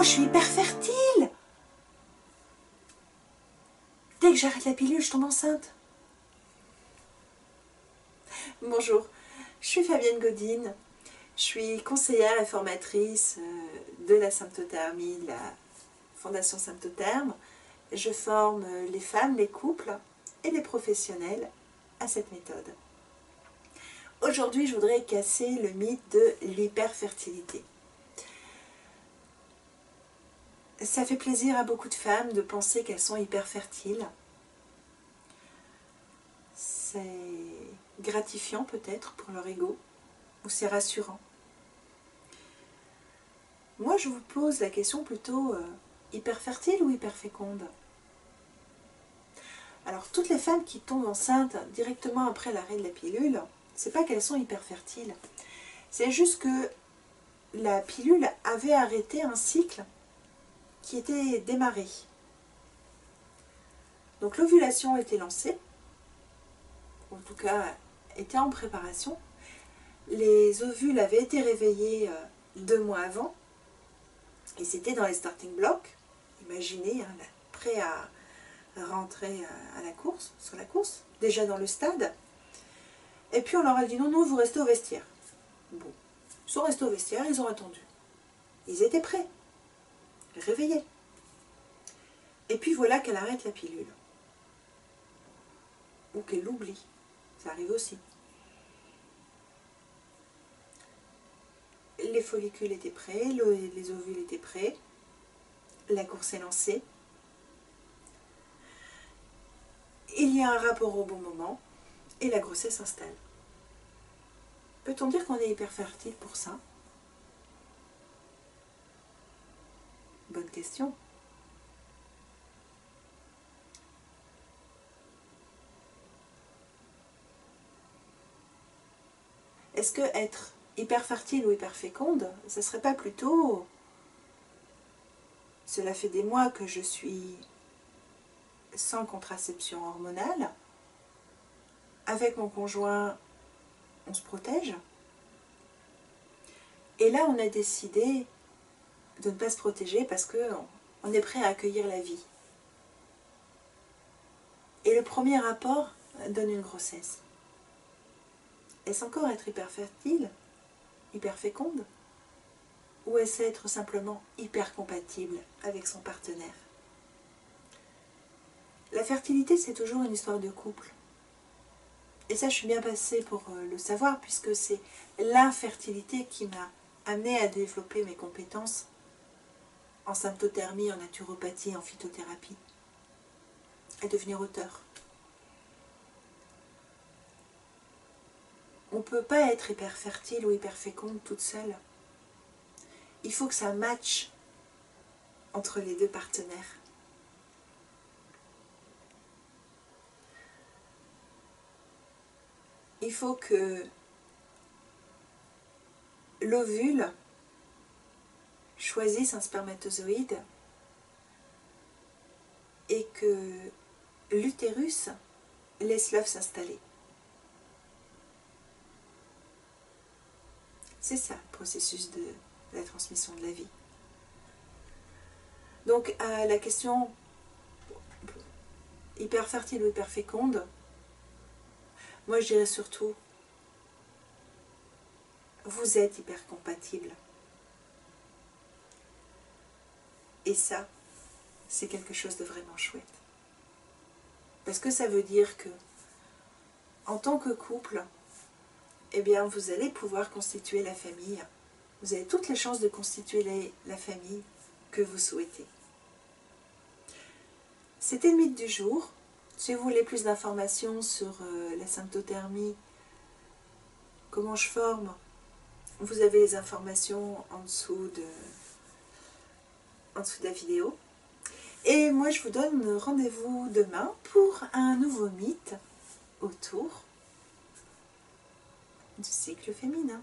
je suis hyper fertile. Dès que j'arrête la pilule, je tombe enceinte. Bonjour, je suis Fabienne Godine. Je suis conseillère et formatrice de la symptothermie, de la Fondation Symptotherme. Je forme les femmes, les couples et les professionnels à cette méthode. Aujourd'hui, je voudrais casser le mythe de l'hyperfertilité. Ça fait plaisir à beaucoup de femmes de penser qu'elles sont hyperfertiles. C'est gratifiant peut-être pour leur ego, ou c'est rassurant. Moi, je vous pose la question plutôt hyperfertile ou hyperféconde? Alors, toutes les femmes qui tombent enceintes directement après l'arrêt de la pilule, c'est pas qu'elles sont hyperfertiles. C'est juste que la pilule avait arrêté un cycle qui était démarré. Donc l'ovulation était lancée, en tout cas était en préparation. Les ovules avaient été réveillés 2 mois avant, et c'était dans les starting blocks. Imaginez, hein, prêts à rentrer à la course, sur la course, déjà dans le stade. Et puis on leur a dit non, non, vous restez au vestiaire. Bon, ils sont restés au vestiaire, ils ont attendu. Ils étaient prêts, réveillés. Et puis voilà qu'elle arrête la pilule. Ou qu'elle l'oublie. Ça arrive aussi. Les follicules étaient prêts, les ovules étaient prêts. La course est lancée. Il y a un rapport au bon moment et la grossesse s'installe. Peut-on dire qu'on est hyperfertile pour ça? Bonne question. Est-ce que être hyperfertile ou hyperféconde, ce ne serait pas plutôt « cela fait des mois que je suis sans contraception hormonale, avec mon conjoint, on se protège, et là on a décidé de ne pas se protéger parce qu'on est prêt à accueillir la vie. Et le premier rapport donne une grossesse. Est-ce encore être hyperfertile, hyperféconde, ou est-ce être simplement hyper compatible avec son partenaire? La fertilité, c'est toujours une histoire de couple. Et ça, je suis bien passée pour le savoir, puisque c'est l'infertilité qui m'a amenée à développer mes compétences en symptothermie, en naturopathie, en phytothérapie, à devenir auteur. On ne peut pas être hyper fertile ou hyper féconde toute seule. Il faut que ça matche entre les deux partenaires. Il faut que l'ovule choisisse un spermatozoïde et que l'utérus laisse l'œuf s'installer. C'est ça le processus de la transmission de la vie. Donc à la question hyper fertile ou hyper féconde, moi je dirais surtout, vous êtes hyper compatible. Et ça, c'est quelque chose de vraiment chouette. Parce que ça veut dire que, en tant que couple, eh bien, vous allez pouvoir constituer la famille. Vous avez toutes les chances de constituer la famille que vous souhaitez. C'était le mythe du jour. Si vous voulez plus d'informations sur la symptothermie, comment je forme, vous avez les informations en dessous de la vidéo. Et moi, je vous donne rendez-vous demain pour un nouveau mythe autour du cycle féminin.